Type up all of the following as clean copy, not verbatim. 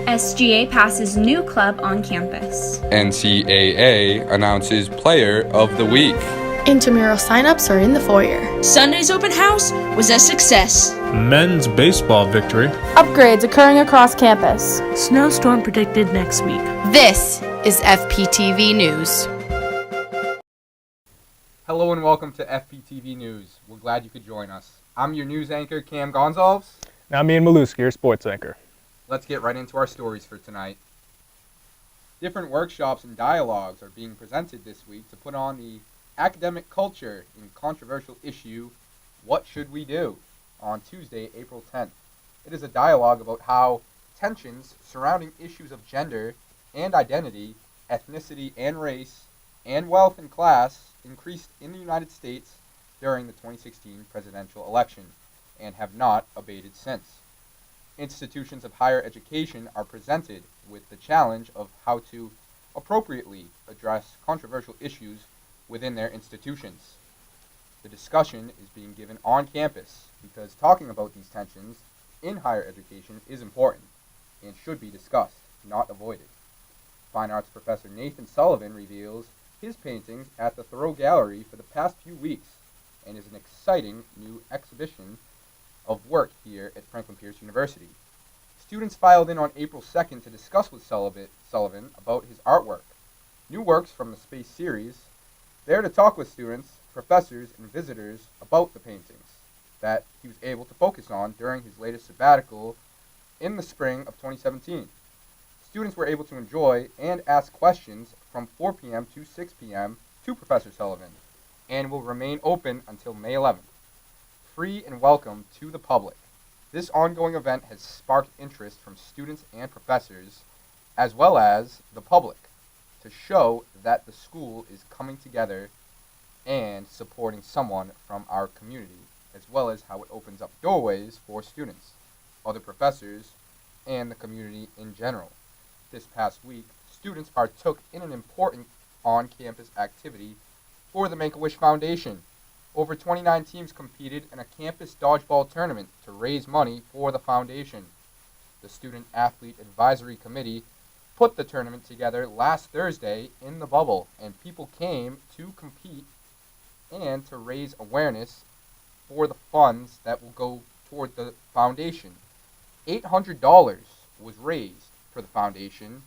SGA passes new club on campus. NCAA announces Player of the Week. Intramural signups are in the foyer. Sunday's open house was a success. Men's baseball victory. Upgrades occurring across campus. Snowstorm predicted next week. This is FPTV News. Hello and welcome to FPTV News. We're glad you could join us. I'm your news anchor, Cam Gonzalez. Now me and Maluski, your sports anchor. Let's get right into our stories for tonight. Different workshops and dialogues are being presented this week to put on the academic culture in controversial issue, What Should We Do?, on Tuesday, April 10th. It is a dialogue about how tensions surrounding issues of gender and identity, ethnicity and race, and wealth and class increased in the United States during the 2016 presidential election and have not abated since. Institutions of higher education are presented with the challenge of how to appropriately address controversial issues within their institutions. The discussion is being given on campus because talking about these tensions in higher education is important and should be discussed, not avoided. Fine arts professor Nathan Sullivan reveals his paintings at the Thoreau Gallery for the past few weeks and is an exciting new exhibition of work here at Franklin Pierce University. Students filed in on April 2nd to discuss with Sullivan about his artwork. New works from the Space series, there to talk with students, professors, and visitors about the paintings that he was able to focus on during his latest sabbatical in the spring of 2017. Students were able to enjoy and ask questions from 4 p.m. to 6 p.m. to Professor Sullivan and will remain open until May 11th. Free and welcome to the public. This ongoing event has sparked interest from students and professors, as well as the public, to show that the school is coming together and supporting someone from our community, as well as how it opens up doorways for students, other professors, and the community in general. This past week, students partook in an important on-campus activity for the Make-A-Wish Foundation. Over 29 teams competed in a campus dodgeball tournament to raise money for the foundation. The Student Athlete Advisory Committee put the tournament together last Thursday in the bubble, and people came to compete and to raise awareness for the funds that will go toward the foundation. $800 was raised for the foundation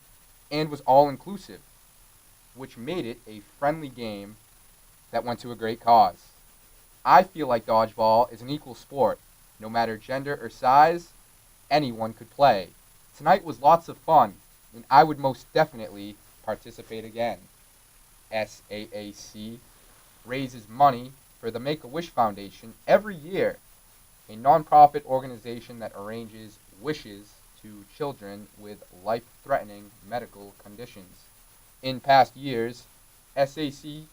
and was all-inclusive, which made it a friendly game that went to a great cause. I feel like dodgeball is an equal sport. No matter gender or size, anyone could play. Tonight was lots of fun, and I would most definitely participate again. SAAC raises money for the Make-A-Wish Foundation every year, a nonprofit organization that arranges wishes to children with life-threatening medical conditions. In past years, SAAC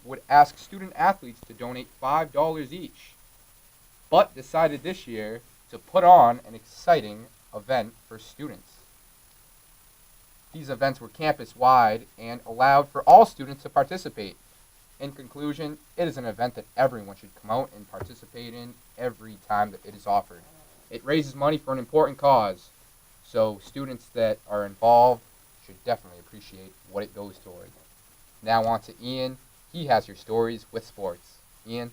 would ask student athletes to donate $5 each, but decided this year to put on an exciting event for students. These events were campus-wide and allowed for all students to participate. In conclusion, it is an event that everyone should come out and participate in every time that it is offered. It raises money for an important cause, so students that are involved should definitely appreciate what it goes toward. Now on to Ian. He has your stories with sports. Ian?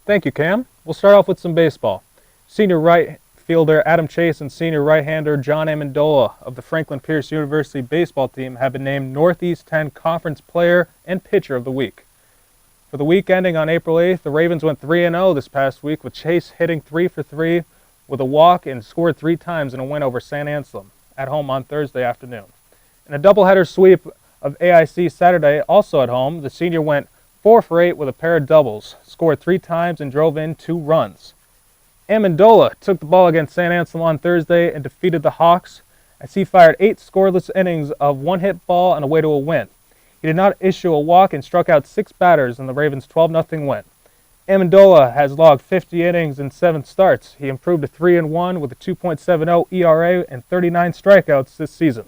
Thank you, Cam. We'll start off with some baseball. Senior right fielder Adam Chase and senior right-hander John Amendola of the Franklin Pierce University baseball team have been named Northeast 10 Conference Player and Pitcher of the Week. For the week ending on April 8th, the Ravens went 3-0 this past week, with Chase hitting 3 for 3 with a walk and scored 3 times in a win over St. Anselm at home on Thursday afternoon. In a doubleheader sweep of AIC Saturday, also at home, the senior went 4 for 8 with a pair of doubles, scored 3 times, and drove in 2 runs. Amendola took the ball against St. Anselm on Thursday and defeated the Hawks as he fired 8 scoreless innings of 1-hit ball and away to a win. He did not issue a walk and struck out 6 batters in the Ravens' 12-0 win. Amendola has logged 50 innings in 7 starts. He improved to 3-1 with a 2.70 ERA and 39 strikeouts this season.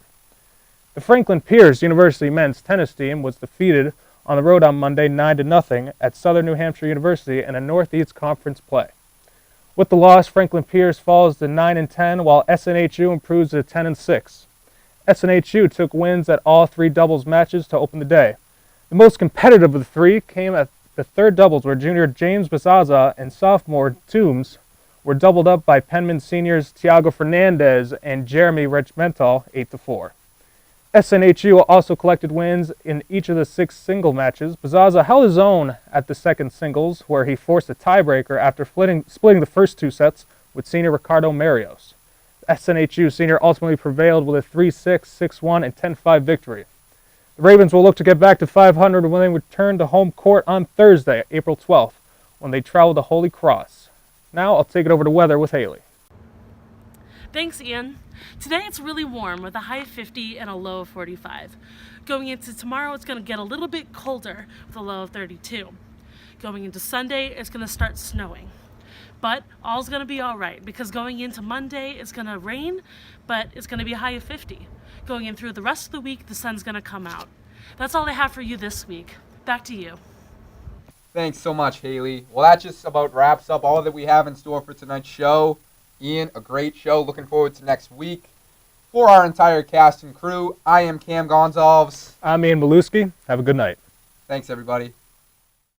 The Franklin Pierce University men's tennis team was defeated on the road on Monday 9-0 at Southern New Hampshire University in a Northeast Conference play. With the loss, Franklin Pierce falls to 9-10, while SNHU improves to 10-6. SNHU took wins at all 3 doubles matches to open the day. The most competitive of the 3 came at the third doubles, where junior James Bazaza and sophomore Toombs were doubled up by Penman seniors Tiago Fernandez and Jeremy Regimental 8-4. SNHU also collected wins in each of the 6 single matches. Bazaza held his own at the second singles, where he forced a tiebreaker after splitting the first 2 sets with senior Ricardo Marios. SNHU senior ultimately prevailed with a 3-6, 6-1, and 10-5 victory. The Ravens will look to get back to 500 when they return to home court on Thursday, April 12th, when they travel to Holy Cross. Now I'll take it over to weather with Haley. Thanks, Ian. Today it's really warm with a high of 50 and a low of 45. Going into tomorrow, it's going to get a little bit colder with a low of 32. Going into Sunday, it's going to start snowing. But all's going to be all right, because going into Monday, it's going to rain, but it's going to be a high of 50. Going in through the rest of the week, the sun's going to come out. That's all I have for you this week. Back to you. Thanks so much, Haley. Well, that just about wraps up all that we have in store for tonight's show. Ian, a great show. Looking forward to next week. For our entire cast and crew, I am Cam Gonzalez. I'm Ian Maluski. Have a good night. Thanks, everybody.